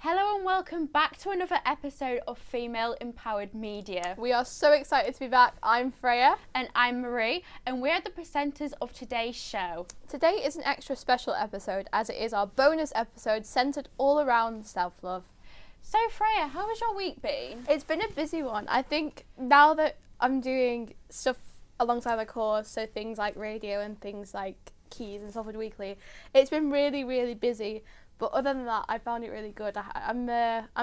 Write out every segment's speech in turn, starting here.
Hello and welcome back to another episode of Female Empowered Media. We are so excited to be back. I'm Freya. And I'm Marie, and we're the presenters of today's show. Today is an extra special episode as it is our bonus episode centred all around self-love. So Freya, how has your week been? It's been a busy one. I think now that I'm doing stuff alongside my course, so things like radio and things like Quays and Salford Weekly, it's been really, really busy. But other than that, I found it really good. I'm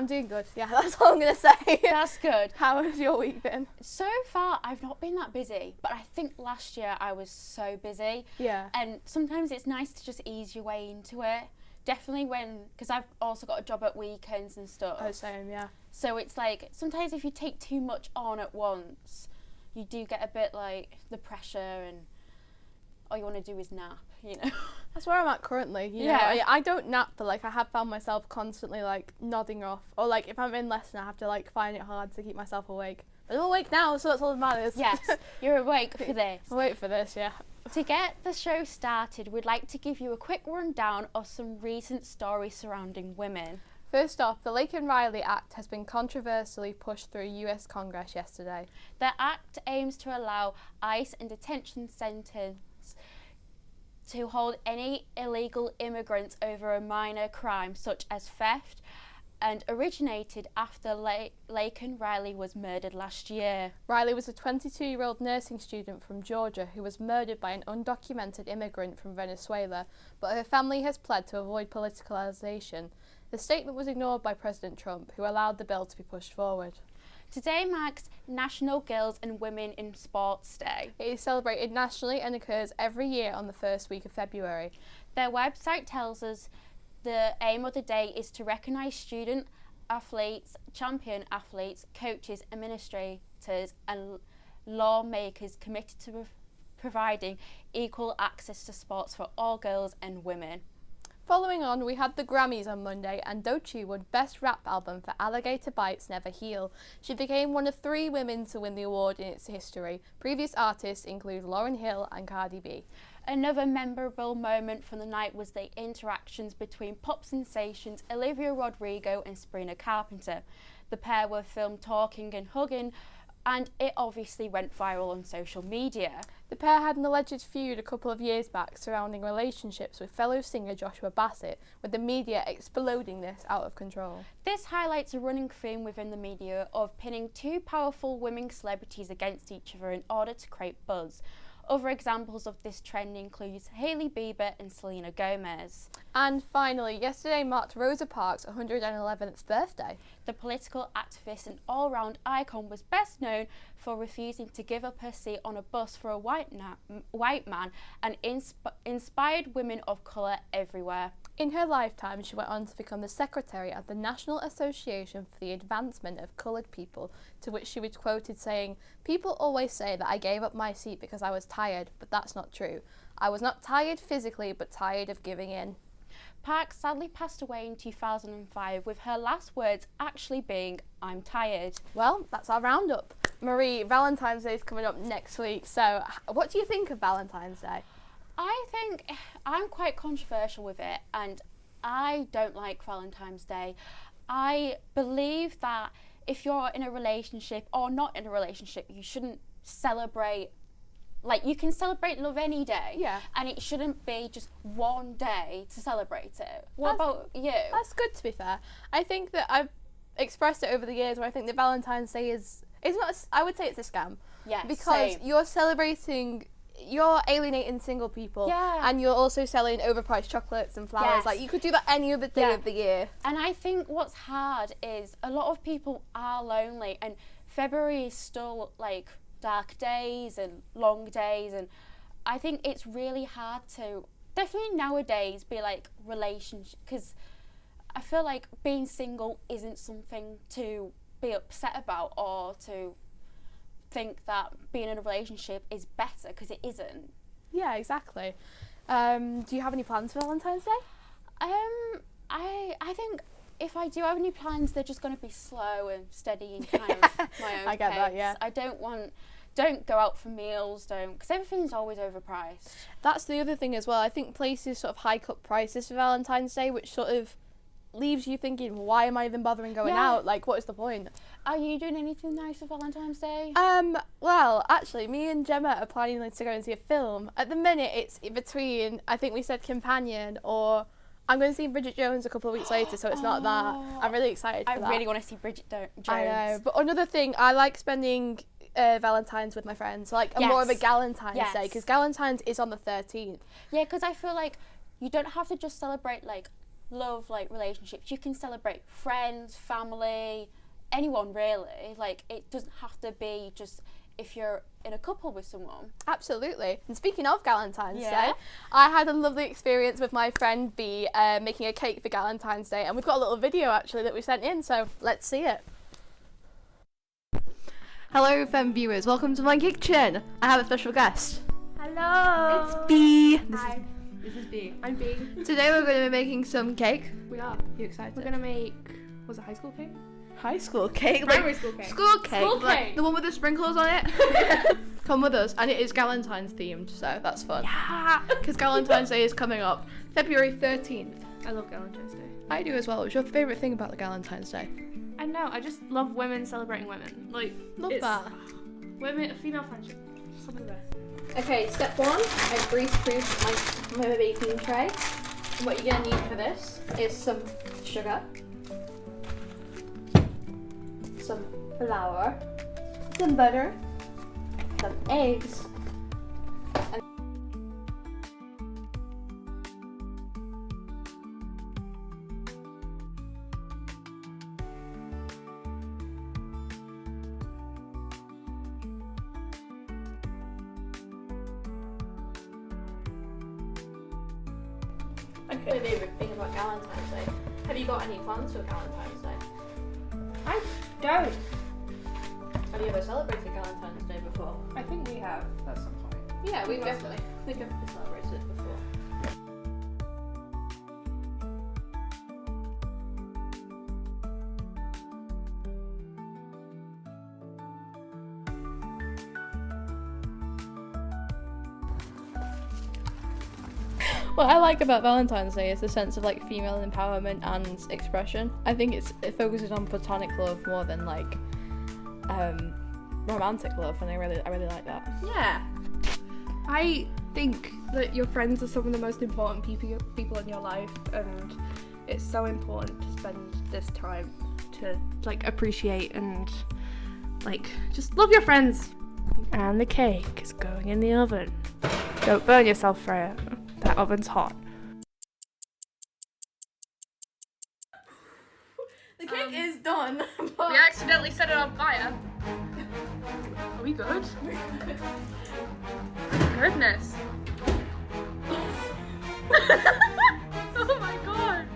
doing good. Yeah, that's all I'm going to say. That's good. How has your week been? So far, I've not been that busy, but I think last year I was so busy. Yeah. And sometimes it's nice to just ease your way into it. Definitely because I've also got a job at weekends and stuff. Oh, same, yeah. So it's like, sometimes if you take too much on at once, you do get a bit like the pressure and all you want to do is nap, you know. That's where I'm at currently. You know, I don't nap, but like I have found myself constantly like nodding off, or like if I'm in lesson, I have to like find it hard to keep myself awake. But I'm awake now, so that's all that matters. Yes, you're awake for this. I'll wait for this, yeah. To get the show started, we'd like to give you a quick rundown of some recent stories surrounding women. First off, the Laken-Riley Act has been controversially pushed through US Congress yesterday. The act aims to allow ICE and detention centres to hold any illegal immigrants over a minor crime such as theft, and originated after Laken-Riley was murdered last year. Riley was a 22-year-old nursing student from Georgia who was murdered by an undocumented immigrant from Venezuela, but her family has pled to avoid politicalisation. The statement was ignored by President Trump, who allowed the bill to be pushed forward. Today marks National Girls and Women in Sports Day. It is celebrated nationally and occurs every year on the first week of February. Their website tells us the aim of the day is to recognise student athletes, champion athletes, coaches, administrators and lawmakers committed to providing equal access to sports for all girls and women. Following on, we had the Grammys on Monday, and Doechii won Best Rap Album for Alligator Bites Never Heal. She became one of 3 women to win the award in its history. Previous artists include Lauryn Hill and Cardi B. Another memorable moment from the night was the interactions between pop sensations Olivia Rodrigo and Sabrina Carpenter. The pair were filmed talking and hugging, and it obviously went viral on social media. The pair had an alleged feud a couple of years back surrounding relationships with fellow singer Joshua Bassett, with the media exploding this out of control. This highlights a running theme within the media of pinning 2 powerful women celebrities against each other in order to create buzz. Other examples of this trend includes Hailey Bieber and Selena Gomez. And finally, yesterday marked Rosa Parks' 111th birthday. The political activist and all-round icon was best known for refusing to give up her seat on a bus for a white man and inspired women of colour everywhere. In her lifetime, she went on to become the secretary of the National Association for the Advancement of Coloured People, to which she was quoted saying, "People always say that I gave up my seat because I was tired, but that's not true. I was not tired physically, but tired of giving in." Parks sadly passed away in 2005, with her last words actually being, "I'm tired." Well, that's our roundup. Marie, Valentine's Day is coming up next week, so what do you think of Valentine's Day? I think I'm quite controversial with it, and I don't like Valentine's Day. I believe that if you're in a relationship or not in a relationship, you shouldn't celebrate. Like, you can celebrate love any day, yeah, and it shouldn't be just one day to celebrate it. What about you? That's good, to be fair. I think that I've expressed it over the years where I think that Valentine's Day is not, I would say it's a scam. Yeah, because same. you're alienating single people, yeah, and you're also selling overpriced chocolates and flowers. Yes. Like, you could do that any other day of the year. And I think what's hard is a lot of people are lonely, and February is still like dark days and long days, and I think it's really hard to definitely nowadays be like relationship, because I feel like being single isn't something to be upset about or to think that being in a relationship is better, because it isn't. Yeah, exactly. Do you have any plans for Valentine's Day? I think if I do have any plans, they're just going to be slow and steady and kind of my own I get pace. that, yeah. I don't go out for meals, because everything's always overpriced. That's the other thing as well. I think places sort of hike up prices for Valentine's Day, which sort of leaves you thinking, why am I even bothering going out? Like, what is the point? Are you doing anything nice for Valentine's Day? Well, actually, me and Gemma are planning to go and see a film. At the minute, it's between, I think we said Companion, or I'm going to see Bridget Jones a couple of weeks later, so it's not that. I'm really excited for that. I really want to see Bridget Jones. I know, but another thing, I like spending Valentine's with my friends, like more of a Galentine's Day, because Galentine's is on the 13th. Yeah, because I feel like you don't have to just celebrate like love, like relationships. You can celebrate friends, family, anyone really. Like, it doesn't have to be just if you're in a couple with someone. Absolutely. And speaking of Galentine's Day, I had a lovely experience with my friend B making a cake for Galentine's Day, and we've got a little video actually that we sent in, so let's see it. Hello Fem viewers, welcome to my kitchen. I have a special guest. Hello! It's B. Hi. This is B. I'm B. Today we're going to be making some cake. We are. You excited? We're gonna make, was it high school cake? High school cake? Primary school cake. School cake. School like cake. the one with the sprinkles on it. Come with us. And it is Galentine's themed, so that's fun. Yeah! Because Galentine's Day is coming up February 13th. I love Valentine's Day. I do as well. What's your favourite thing about the Galentine's Day? I know, I just love women celebrating women. Like, Love that. Women, female friendship. Something the best. Okay, step one, I grease-proofed my baking tray. And what you're going to need for this is some sugar, some flour, some butter, some eggs, and okay. My favourite thing about Valentine's Day. Have you got any plans for Valentine's Day? I don't. Have you ever celebrated Valentine's Day before? I think we have at some point. Yeah, we've definitely celebrated it before. What I like about Valentine's Day is the sense of like female empowerment and expression. I think it focuses on platonic love more than like romantic love, and I really like that. Yeah. I think that your friends are some of the most important people in your life, and it's so important to spend this time to like appreciate and like just love your friends. And the cake is going in the oven. Don't burn yourself, Freya. That oven's hot. The cake is done. We accidentally set it on fire. Are we good? Goodness. Oh my god.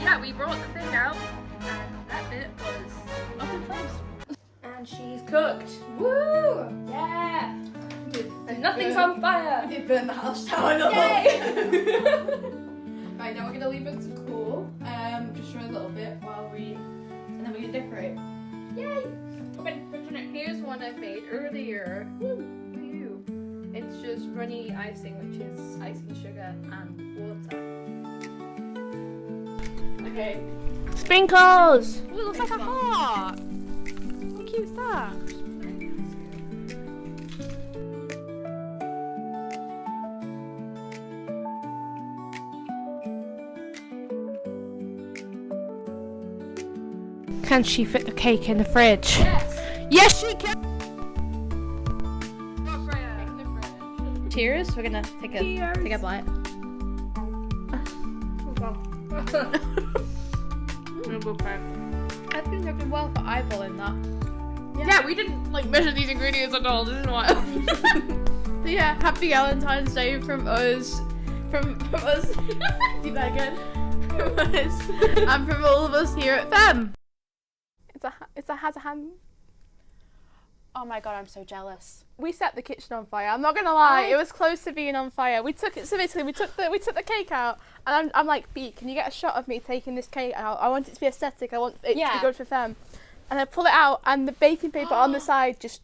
Yeah, we brought the thing out, and that bit was up in flames. And she's cooked. Woo! Yeah! And nothing's on fire! We did burn the house down. Yay! Right, now we're gonna leave it to cool, just for a little bit and then we can decorate. Yay! Here's one I made earlier. Woo! It's just runny icing, which is icing sugar and water. Okay. Sprinkles! Ooh, it looks like a heart! How cute is that? Can she fit the cake in the fridge? Yes! Yes, she can! Cheers. We're gonna take a bite. I think I've done well for eyeballing that. Yeah, we didn't like measure these ingredients at all. This is wild. So yeah, happy Valentine's Day from us, Megan, from us, and from all of us here at Fem. It's a has a hand. Oh my god, I'm so jealous. We set the kitchen on fire. I'm not gonna lie, it was close to being on fire. We took it. So basically, we took the cake out, and I'm like, B, can you get a shot of me taking this cake out? I want it to be aesthetic. I want it to be good for Fem. And I pull it out, and the baking paper on the side just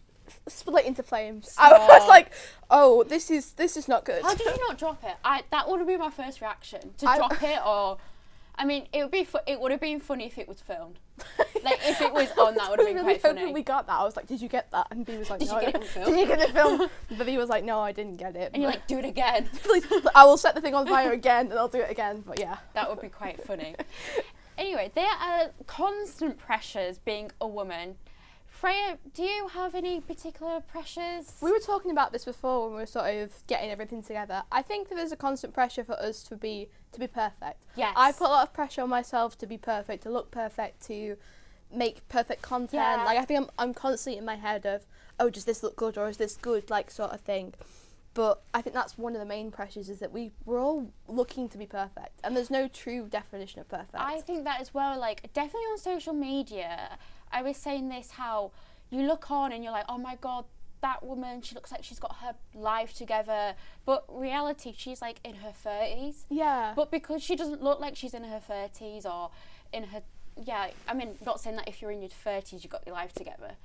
split into flames. Stop. I was like, oh, this is not good. How did you not drop it? That would have been my first reaction, to drop it or I mean, it would have been funny if it was filmed. Like, if it was on, that would have been really quite funny. hoping we got that. I was like, did you get that? And B was like, Did no. you get it on film? Did you get the film? But he was like, no, I didn't get it. And you're like, do it again. Please, I will set the thing on fire again and I'll do it again. But yeah. That would be quite funny. Anyway, there are constant pressures being a woman. Freya, do you have any particular pressures? We were talking about this before when we were sort of getting everything together. I think there is a constant pressure for us to be perfect. Yes. I put a lot of pressure on myself to be perfect, to look perfect, to make perfect content. Yeah. Like, I think I'm constantly in my head of, oh, does this look good or is this good, like, sort of thing. But I think that's one of the main pressures, is that we're all looking to be perfect, and there's no true definition of perfect. I think that as well, like, definitely on social media, I was saying this, how you look on and you're like, oh my God, that woman, she looks like she's got her life together. But reality, she's like in her 30s. Yeah. But because she doesn't look like she's in her 30s or in her, yeah, I mean, not saying that if you're in your 30s, you've got your life together.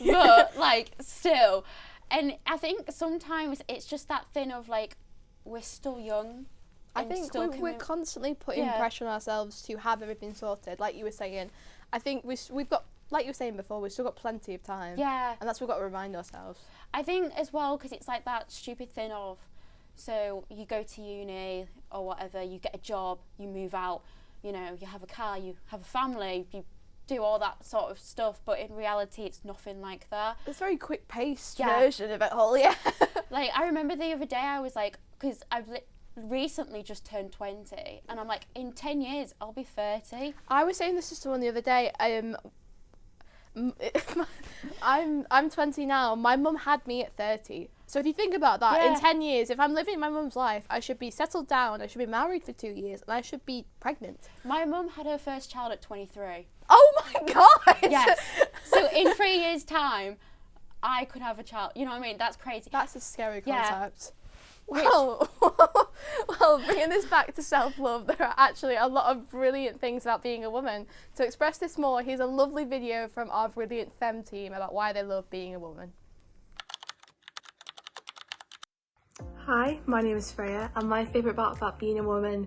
But like, still. And I think sometimes it's just that thing of like, we're still young. I think we're constantly putting pressure on ourselves to have everything sorted, like you were saying. I think we've got, like you were saying before, we've still got plenty of time. Yeah. And that's what we've got to remind ourselves. I think as well, because it's like that stupid thing of, so you go to uni or whatever, you get a job, you move out, you know, you have a car, you have a family, you do all that sort of stuff, but in reality it's nothing like that. It's a very quick paced version of it all, yeah. Like, I remember the other day I was like, because I've recently just turned 20, and I'm like, in 10 years I'll be 30. I was saying this to someone the other day, I'm 20 now. My mum had me at 30. So if you think about that, in 10 years, if I'm living my mum's life, I should be settled down, I should be married for 2 years, and I should be pregnant. My mum had her first child at 23. Oh my God! Yes. So in 3 years' time, I could have a child. You know what I mean? That's crazy. That's a scary concept. Yeah. Well, bringing this back to self-love, there are actually a lot of brilliant things about being a woman. To express this more, here's a lovely video from our brilliant femme team about why they love being a woman. Hi, my name is Freya, and my favourite part about being a woman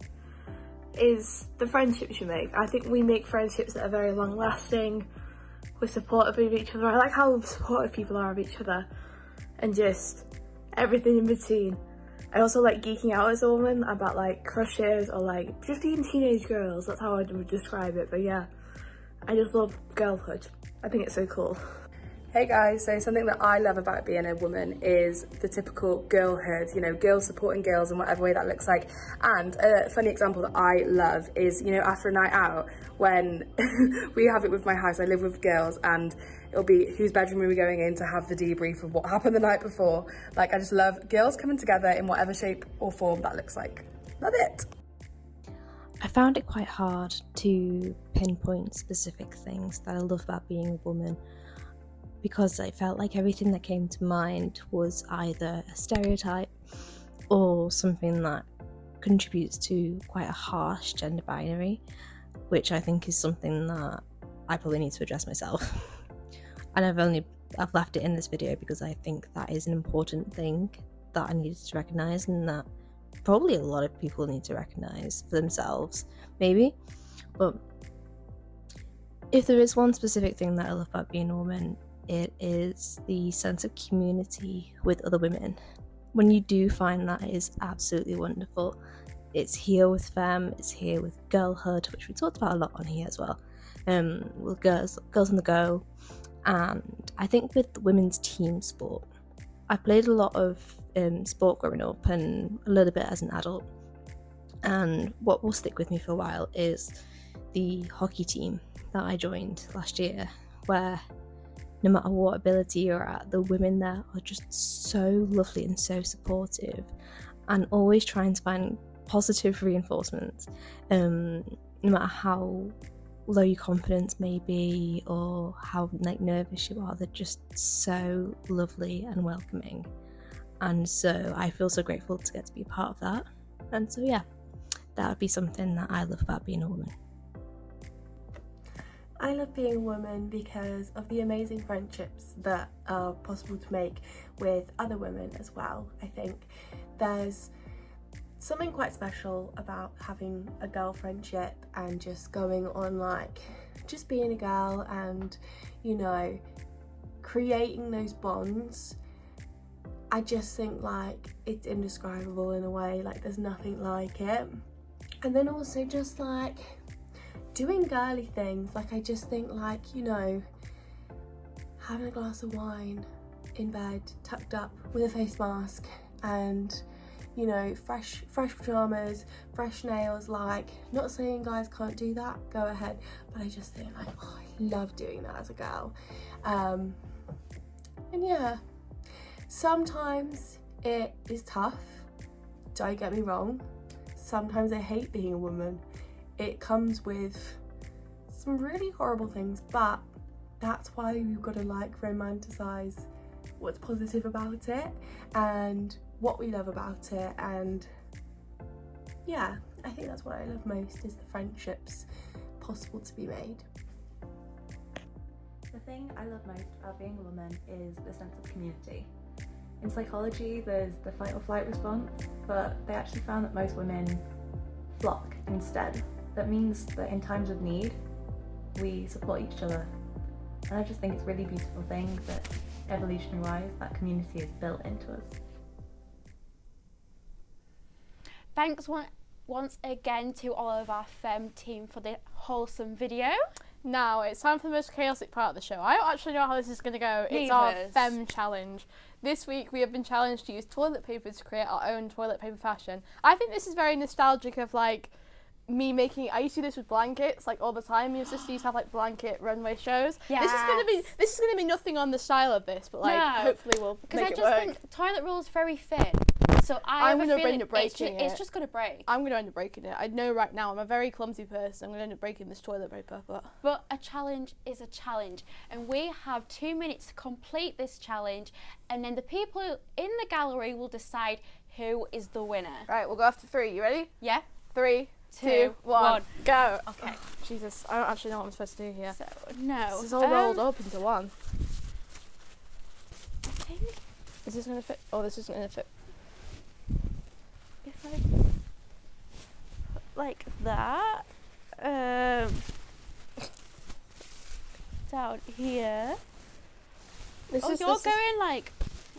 is the friendships you make. I think we make friendships that are very long lasting. We're supportive of each other. I like how supportive people are of each other, and just everything in between. I also like geeking out as a woman about like crushes or like just being teenage girls. That's how I would describe it. But yeah, I just love girlhood. I think it's so cool. Hey guys, so something that I love about being a woman is the typical girlhood, you know, girls supporting girls in whatever way that looks like. And a funny example that I love is, you know, after a night out, when we have it with my house, I live with girls, and it'll be whose bedroom are we going in to have the debrief of what happened the night before. Like, I just love girls coming together in whatever shape or form that looks like. Love it. I found it quite hard to pinpoint specific things that I love about being a woman, because I felt like everything that came to mind was either a stereotype or something that contributes to quite a harsh gender binary, which I think is something that I probably need to address myself. And I've left it in this video because I think that is an important thing that I needed to recognise, and that probably a lot of people need to recognise for themselves, maybe. But if there is one specific thing that I love about being a woman, it is the sense of community with other women. When you do find that, it is absolutely wonderful. It's here with femme, it's here with girlhood, which we talked about a lot on here as well, with girls on the go. And I think with women's team sport, I played a lot of sport growing up and a little bit as an adult, and what will stick with me for a while is the hockey team that I joined last year, where no matter what ability you're at, the women there are just so lovely and so supportive, and always trying to find positive reinforcements, no matter how low your confidence may be or how like nervous you are. They're just so lovely and welcoming, and so I feel so grateful to get to be a part of that. And so yeah, that would be something that I love about being a woman. I love being a woman because of the amazing friendships that are possible to make with other women as well. I think there's something quite special about having a girl friendship and just going on, like, just being a girl and, you know, creating those bonds. I just think, like, it's indescribable in a way, like there's nothing like it. And then also just like doing girly things, like I just think, like, you know, having a glass of wine in bed tucked up with a face mask and, you know, fresh pajamas, fresh nails. Like, not saying guys can't do that, go ahead, but I just think, like, oh, I love doing that as a girl. And yeah, sometimes it is tough, don't get me wrong. Sometimes I hate being a woman. It comes with some really horrible things, but that's why we've got to, like, romanticize what's positive about it and what we love about it. And yeah, I think that's what I love most, is the friendships possible to be made. The thing I love most about being a woman is the sense of community. In psychology, there's the fight or flight response, but they actually found that most women flock instead. That means that in times of need, we support each other. And I just think it's a really beautiful thing that, evolutionary-wise, that community is built into us. Thanks once again to all of our femme team for the wholesome video. Now it's time for the most chaotic part of the show. I don't actually know how this is going to go. It's our femme challenge. This week we have been challenged to use toilet paper to create our own toilet paper fashion. I think this is very nostalgic of, like, me making, I used to do this with blankets, like, all the time. My sister used to have, like, blanket runway shows. Yes. This is gonna be nothing on the style of this, but, like, hopefully we'll make it work. Because I just think toilet roll is very thin, so I'm going to end up breaking it. It's just going to break. I'm going to end up breaking it. I know right now I'm a very clumsy person. I'm going to end up breaking this toilet paper, But a challenge is a challenge, and we have 2 minutes to complete this challenge, and then the people in the gallery will decide who is the winner. Right, we'll go after 3. You ready? Yeah? 3, 2, 1, go. Okay. Oh, Jesus, I don't actually know what I'm supposed to do here. So, no. This is all rolled up into one. I think Is this going to fit? Oh, this isn't going to fit. if I put like that, down here. You're going like,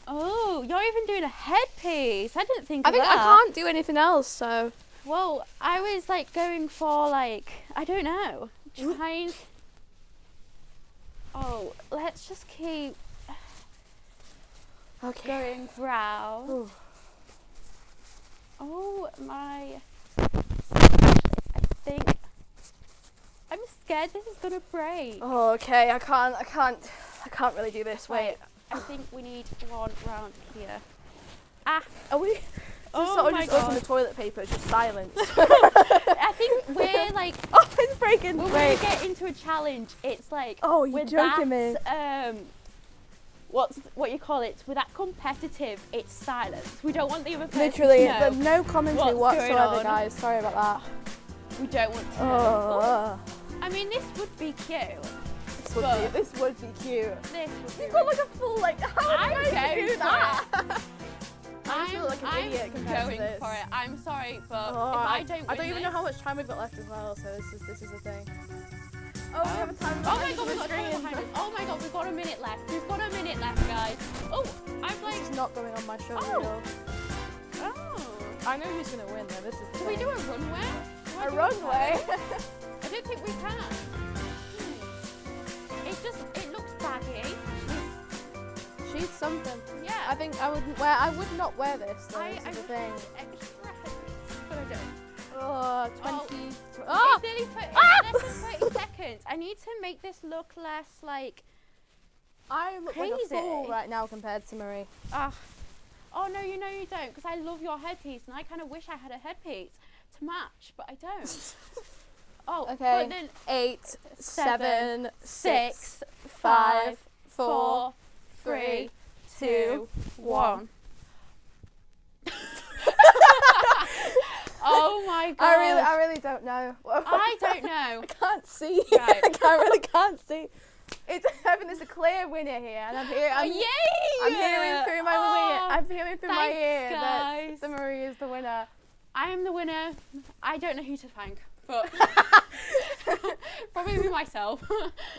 oh, you're even doing a headpiece. I didn't think of that. I can't do anything else, so. Well, I was like going for, like, I don't know, trying. Oh, let's just keep going brown. Ooh. Oh my! I think I'm scared this is gonna break. Oh, okay. I can't really do this. Wait. I think we need one round here. Ah! Are we? Oh my just open god! the toilet paper, just silence. I think we're like. Oh, it's breaking. When we get into a challenge, it's like. Oh, you're with joking me. What you call it? With that competitive, it's silence. We don't want the other person Literally, to know there's no commentary what's going whatsoever, on. guys. Sorry about that. We don't want to know. Oh. I mean, this would be cute. This would be cute. This would be You've got like a full, like, how I'm are you going to going do for that? I'm like an idiot compared to going this. for it. I'm sorry, but Oh, if I don't I don't win even this, know how much time we've got left as well, so this is the thing. Oh, we have a time Oh my god, the we've got time screen. behind us. Oh my god, we've got a minute left. We've got a minute left, guys. Oh, I'm like. This is not going on my show Oh. reel. Oh. I know who's going to win, though. This is the Can we thing. do a runway? A runway? I don't think we can. It looks baggy. She's something. Yeah. I think I would not wear this, though. This is the thing. Extra headpiece, but I don't. Oh, 20. It's nearly less than 30 seconds. I need to make this look less like. I look like a crazy. fool right now compared to Marie. Oh no, you don't, because I love your headpiece, and I kind of wish I had a headpiece to match, but I don't. Oh, Okay. But then 8, 7, 6, 6, 5, 4, 4, 3, 2, 1. Oh my god! I really don't know. I don't know. I can't see. Right. I really can't see. It's having this a clear winner here, and I'm here. I'm Yay! hearing through my ear. I'm hearing through my thanks, ear guys. that the Marie is the winner. I am the winner. I don't know who to thank, but probably myself.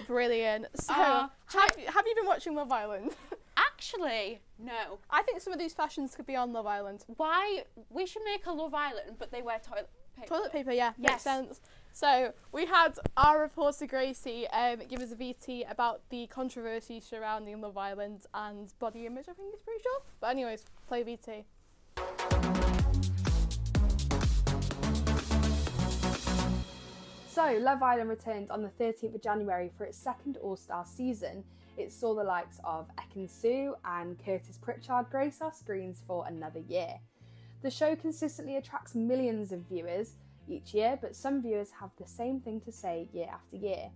Brilliant. So, have you been watching Love Island? Actually, no. I think some of these fashions could be on Love Island. Why? We should make a Love Island, but they wear toilet paper. Toilet paper, yeah, Yes. makes sense. So, we had our reporter Gracie give us a VT about the controversy surrounding Love Island and body image, I think it's pretty sure. But anyways, play VT. So, Love Island returned on the 13th of January for its second All-Star season. It saw the likes of Ekin-Su and Curtis Pritchard grace our screens for another year. The show consistently attracts millions of viewers each year, but some viewers have the same thing to say year after year.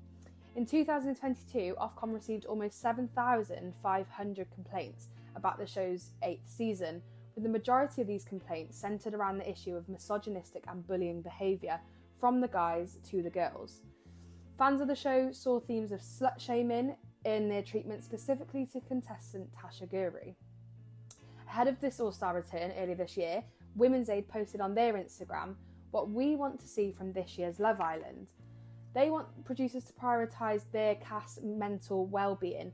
In 2022, Ofcom received almost 7,500 complaints about the show's 8th season, with the majority of these complaints centred around the issue of misogynistic and bullying behaviour from the guys to the girls. Fans of the show saw themes of slut-shaming in their treatment specifically to contestant Tasha Guri. Ahead of this All-Star return earlier this year, Women's Aid posted on their Instagram what we want to see from this year's Love Island. They want producers to prioritise their cast's mental well-being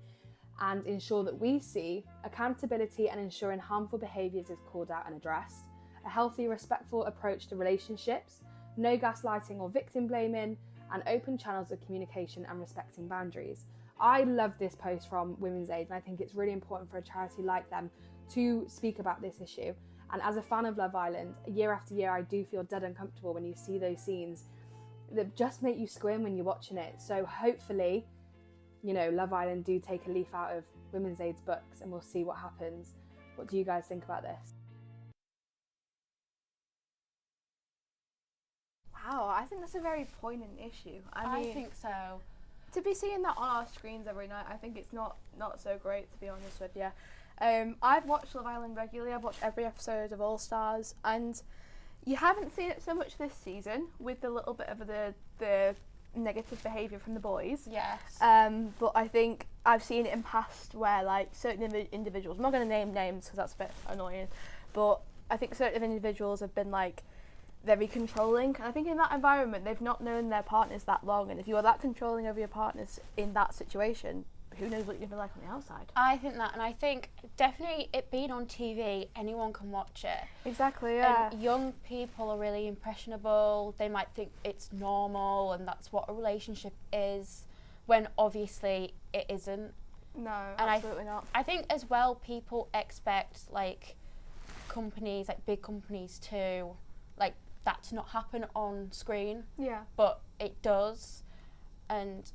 and ensure that we see accountability and ensuring harmful behaviours is called out and addressed, a healthy, respectful approach to relationships, no gaslighting or victim blaming, and open channels of communication and respecting boundaries. I love this post from Women's Aid, and I think it's really important for a charity like them to speak about this issue. And as a fan of Love Island, year after year I do feel dead uncomfortable when you see those scenes that just make you squirm when you're watching it. So hopefully, you know, Love Island do take a leaf out of Women's Aid's books and we'll see what happens. What do you guys think about this? Wow, I think that's a very poignant issue. I think so. To be seeing that on our screens every night, I think it's not so great, to be honest with you. I've watched Love Island regularly. I've watched every episode of All Stars, and you haven't seen it so much this season with the little bit of the negative behaviour from the boys. Yes. But I think I've seen it in past where like certain individuals, I'm not going to name names because that's a bit annoying, but I think certain individuals have been like very controlling, and I think in that environment they've not known their partners that long, and if you are that controlling over your partners in that situation, who knows what you're going to be like on the outside. I think that, and I think definitely it being on TV, anyone can watch it. Exactly, yeah. And young people are really impressionable. They might think it's normal and that's what a relationship is, when obviously it isn't. No, and absolutely not. I think as well people expect like companies, like big companies to like that to not happen on screen. Yeah. But it does, and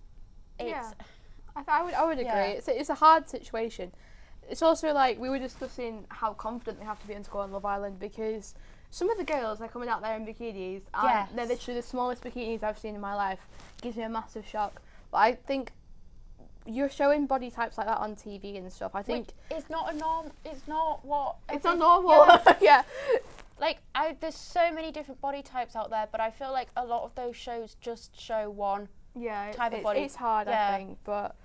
it's... Yeah. I would agree. Yeah. It's a hard situation. It's also like we were discussing how confident they have to be in to go on Love Island, because some of the girls are coming out there in bikinis and Yes. they're literally the smallest bikinis I've seen in my life. It gives me a massive shock. But I think you're showing body types like that on TV and stuff. I think it's not a norm. It's not what. it's not normal. Yeah. Like there's so many different body types out there, but I feel like a lot of those shows just show one type of body. It's hard, Yeah. I think, but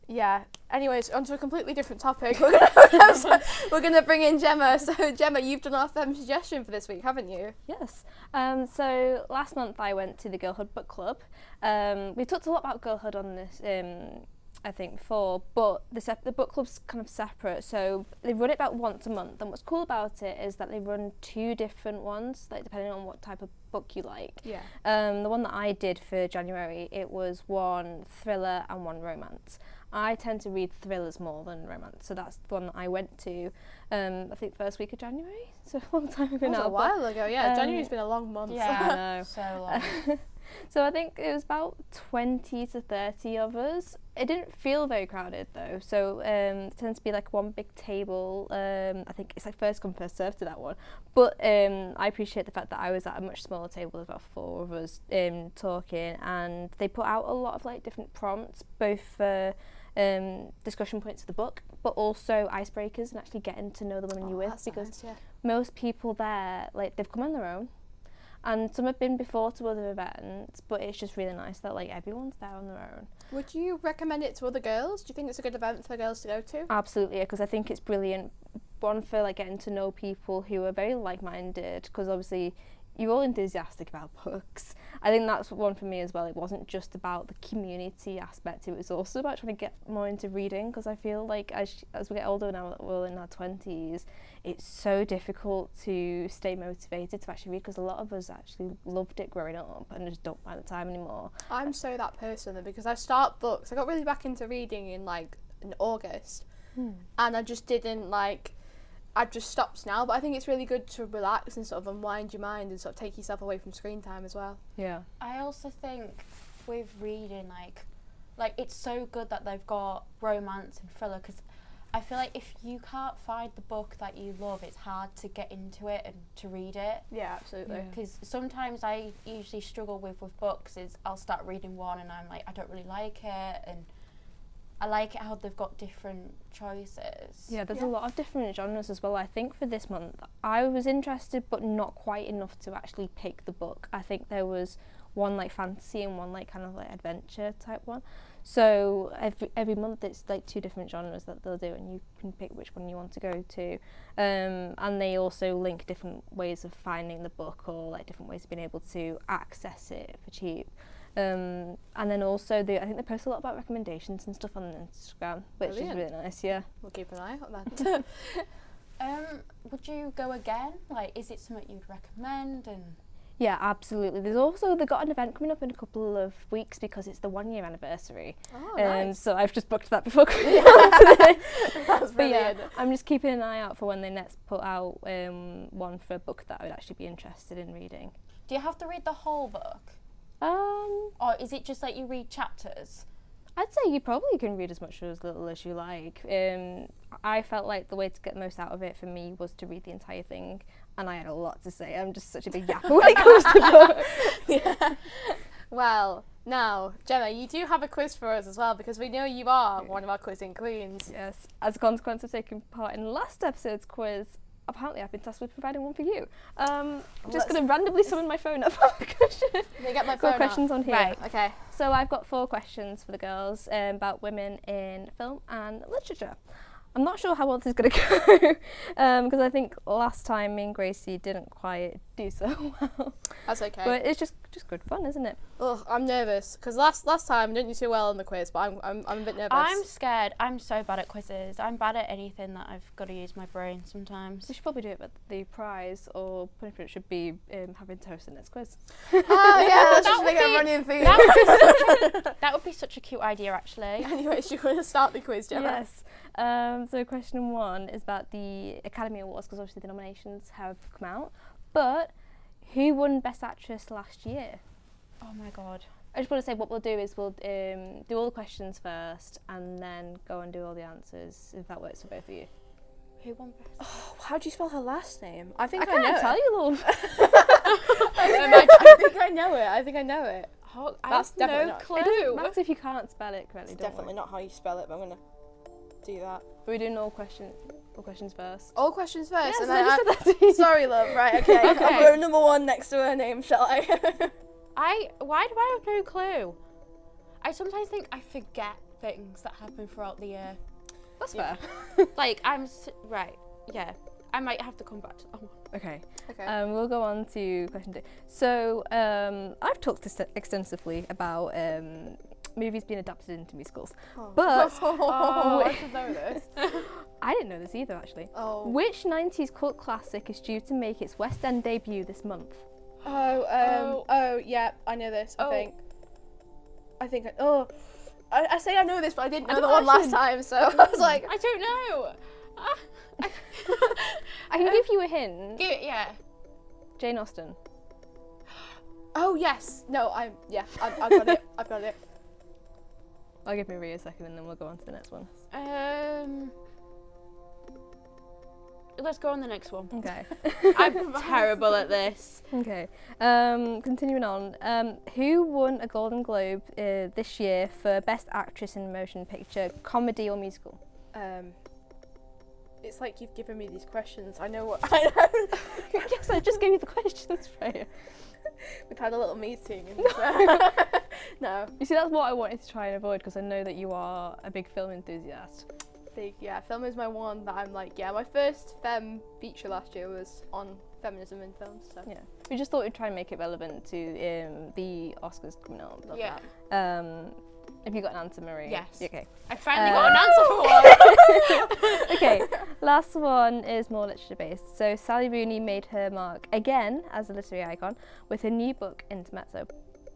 yeah. Anyways, onto a completely different topic. We're gonna bring in Gemma. So Gemma, you've done our femme suggestion for this week, haven't you? Yes. So last month I went to the Girlhood Book Club. We talked a lot about girlhood on this, I think, before, but the book club's kind of separate. So they run it about once a month, and what's cool about it is that they run two different ones, like depending on what type of book you like. Yeah. The one that I did for January, it was one thriller and one romance. I tend to read thrillers more than romance, so that's the one that I went to, I think first week of January, so a long time ago now. That was a while ago, yeah. January's been a long month. Yeah, I know. So long. So I think it was about 20 to 30 of us. It didn't feel very crowded though, so it tends to be like one big table. I think it's like first come first served to that one, but I appreciate the fact that I was at a much smaller table. There's about 4 of us talking, and they put out a lot of like different prompts, both for discussion points of the book, but also icebreakers and actually getting to know the women you're with, because nice, yeah. most people there, like, they've come on their own, and some have been before to other events, but it's just really nice that like everyone's there on their own. Would you recommend it to other girls? Do you think it's a good event for girls to go to? Absolutely, because I think it's brilliant. One, for like getting to know people who are very like-minded, because obviously you're all enthusiastic about books. I think that's one for me as well. It wasn't just about the community aspect, it was also about trying to get more into reading, because I feel like as we get older now, we're in our 20s, it's so difficult to stay motivated to actually read, because a lot of us actually loved it growing up and just don't find the time anymore. I'm so that person, because I start books. I got really back into reading in August, and I just didn't I've just stopped now, but I think it's really good to relax and sort of unwind your mind and sort of take yourself away from screen time as well. Yeah. I also think with reading, like it's so good that they've got romance and thriller, because I feel like if you can't find the book that you love, it's hard to get into it and to read it. Yeah, absolutely. Because sometimes I usually struggle with books is I'll start reading one and I'm like, I don't really like it, and I like it how they've got different choices. Yeah, there's a lot of different genres as well. I think for this month, I was interested but not quite enough to actually pick the book. I think there was one like fantasy and one like kind of like adventure type one. So every month it's like 2 different genres that they'll do, and you can pick which one you want to go to. And they also link different ways of finding the book, or like different ways of being able to access it for cheap. And then also I think they post a lot about recommendations and stuff on Instagram, which is really nice. Yeah, we'll keep an eye on that. Would you go again? Like, is it something you'd recommend? And yeah, absolutely. They've got an event coming up in a couple of weeks because it's the 1-year anniversary. Oh, nice. So I've just booked that before coming That's brilliant. Yeah, I'm just keeping an eye out for when they next put out one for a book that I would actually be interested in reading. Do you have to read the whole book? Or is it just like you read chapters? I'd say you probably can read as much or as little as you like. I felt like the way to get the most out of it for me was to read the entire thing, and I had a lot to say. I'm just such a big yapper when it comes to books. Yeah. Well, now, Gemma, you do have a quiz for us as well, because we know you are one of our quizzing queens. Yes. As a consequence of taking part in last episode's quiz, apparently I've been tasked with providing one for you. I'm just going to randomly summon my phone up. Let me get my phone questions on here. Right, okay. So I've got 4 questions for the girls about women in film and literature. I'm not sure how well this is going to go, because I think last time me and Gracie didn't quite do so well. That's okay. But it's just good fun, isn't it? Oh, I'm nervous, because last time I didn't do too well on the quiz, but I'm a bit nervous. I'm scared. I'm so bad at quizzes. I'm bad at anything that I've got to use my brain sometimes. We should probably do it, but the prize or punishment should be having toast in this quiz. Oh yeah, let's just make it a running theme. That would be such a cute idea, actually. Anyway, should we start the quiz, Gemma? Yes. So question 1 is about the Academy Awards, because obviously the nominations have come out. But who won Best Actress last year? Oh my god. I just want to say what we'll do is we'll do all the questions first and then go and do all the answers, if that works for both of you. Who won Best? Oh, how do you spell her last name? I can't know tell you, love. I think I know it. Oh, That's definitely not. clue. It doesn't matter if you can't spell it correctly. It's definitely not how you spell it, but I'm gonna do that. Are we doing all questions first? All questions first. Yes, and I then just said that to you. Sorry, love. Right, okay. I'll put number 1 next to her name, shall I? Why do I have no clue? I sometimes think I forget things that happen throughout the year. That's fair. Like, right, yeah. I might have to come back to that one. Okay. Okay. We'll go on to question 2. So, I've talked extensively about movies being adapted into musicals. But I should know this. I didn't know this either, actually. Oh. Which 90s cult classic is due to make its West End debut this month? Oh, yeah, I know this, I think. I say I know this, but I didn't know the one last time, so I was like... I don't know. I can give you a hint. Yeah. Jane Austen. Oh, yes. No, I've got it. I've got it. I'll give Maria a second and then we'll go on to the next one. Let's go on the next one. Okay. I'm terrible at this. Okay. Continuing on. Who won a Golden Globe this year for Best Actress in a Motion Picture, Comedy or Musical? It's like you've given me these questions. I know what I know. Yes, I just gave you the questions, Freya. We've had a little meeting. And no. You see, that's what I wanted to try and avoid, because I know that you are a big film enthusiast. Yeah, film is my one that I'm like, yeah, my first femme feature last year was on feminism in films. So. Yeah, we just thought we'd try and make it relevant to the Oscars coming up. Blah, blah. Yeah. Have you got an answer, Marie? Yes. Okay. I finally got an answer for one. Okay, last one is more literature based. So Sally Rooney made her mark again as a literary icon with her new book Intermezzo.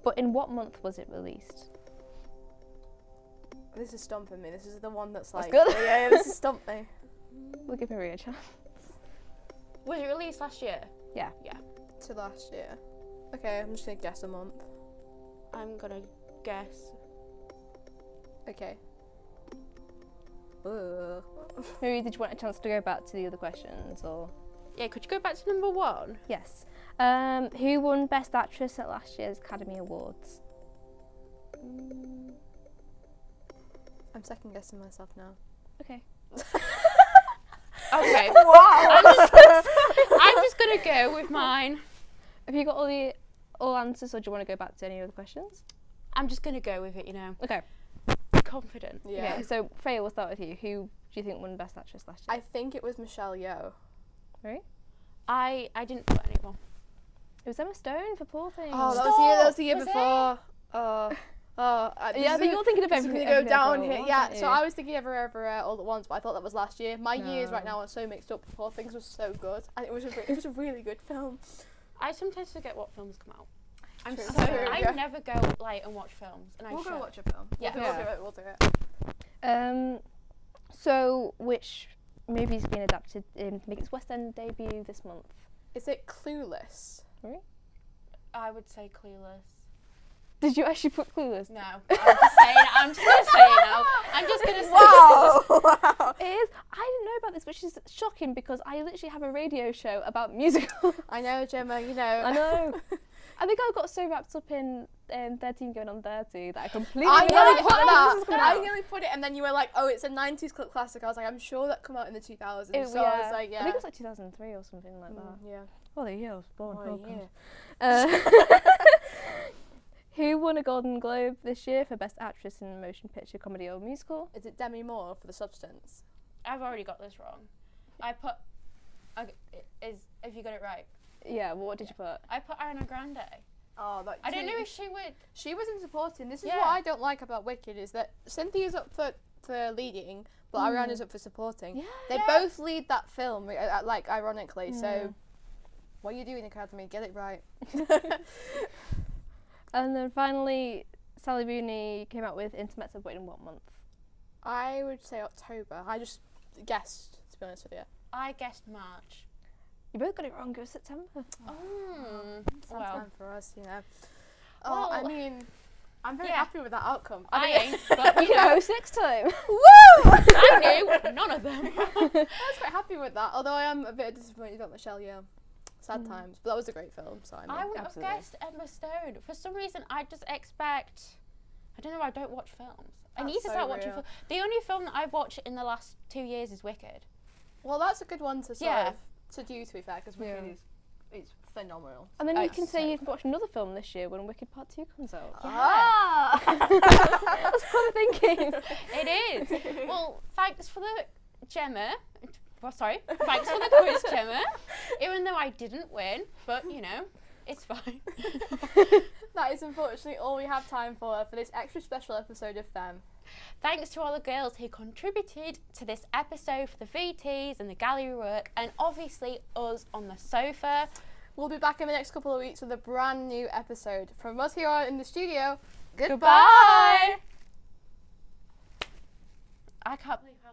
But in what month was it released? This is stumping me. This is the one that's like... good. Yeah, this is stumped me. We'll give Marie a chance. Was it released last year? Yeah. Yeah. To last year. Okay, I'm just going to guess a month. I'm gonna guess. Okay. Marie, did you want a chance to go back to the other questions, or? Yeah, could you go back to number 1? Yes. Who won Best Actress at last year's Academy Awards? I'm second guessing myself now. Okay. Okay. Wow! I'm just gonna go with mine. Have you got all answers, or do you want to go back to any other questions? I'm just gonna go with it, you know. Okay. Confident. Yeah. Okay, so Freya, we'll start with you. Who do you think won Best Actress last year? I think it was Michelle Yeoh. Right? I didn't put anyone. It was Emma Stone for Poor Things. Oh, that was the year Was it? before. Yeah, but you're thinking of it's everything. gonna go down Everywhere here. All at Yeah, Once, so aren't I you? was thinking everywhere all at once, but I thought that was last year. My years right No. now are so mixed up. Poor Things was so good, and it was a really good film. I sometimes forget what films come out. I'm True. so True, I yeah. never go like and watch films, and I We'll should. go watch a film. Yeah. We'll do it. So which movie's been adapted to make its West End debut this month? Is it Clueless? I would say Clueless. Did you actually put Clueless? No, I'm just gonna say it now. I'm just gonna say Wow! Wow! It is. I didn't know about this, which is shocking because I literally have a radio show about musicals. I know, Gemma. You know. I know. I think I got so wrapped up in 13 going on 30 that I completely I nearly forgot put that this was that. coming I out. nearly put it, and then you were like, "Oh, it's a '90s classic." I was like, "I'm sure that come out in the 2000s." So I was like, "Yeah." I think it was like 2003 or something like that. Yeah. Oh, the year I was born. Oh, God. Who won a Golden Globe this year for Best Actress in a Motion Picture, Comedy or Musical? Is it Demi Moore for The Substance? I've already got this wrong. I put. Okay, have you got it right? Yeah, well, what did you put? I put Ariana Grande. Oh, that. I don't know if she would. She was in supporting. This is Yeah. what I don't like about Wicked is that Cynthia's up for leading, but Ariana's up for supporting. Yeah. They both lead that film, like ironically. So, what are you doing, Academy? Get it right. And then finally, Sally Rooney came out with Intermezzo, but in what month? I would say October. I just guessed, to be honest with you. I guessed March. You both got it wrong. It was September. Well, time for us, you know. Well, I mean, I'm very yeah. happy with that outcome. I ain't, but You can host next time. Woo! I knew none of them. I was quite happy with that, although I am a bit disappointed about Michelle Yeoh. Sad times, but that was a great film, so I mean, I wouldn't absolutely. have guessed Emma Stone. For some reason, I just expect. I don't know. I don't watch films. I need to so start watching real. films. The only film that I've watched in the last 2 years is Wicked. Well, that's a good one to sort Yeah. of to do, to be fair, because Wicked is it's phenomenal. And then you It's can say so you can watch another film this year when Wicked Part 2 comes out. Ah! That's clever thinking. It is. Well, thanks for the Gemma. Well, sorry. Thanks for the quiz, Gemma. Even though I didn't win, but you know, it's fine. That is unfortunately all we have time for this extra special episode of Femme. Thanks to all the girls who contributed to this episode for the VTs and the gallery work, and obviously us on the sofa. We'll be back in the next couple of weeks with a brand new episode. From us here in the studio, Goodbye. I can't believe how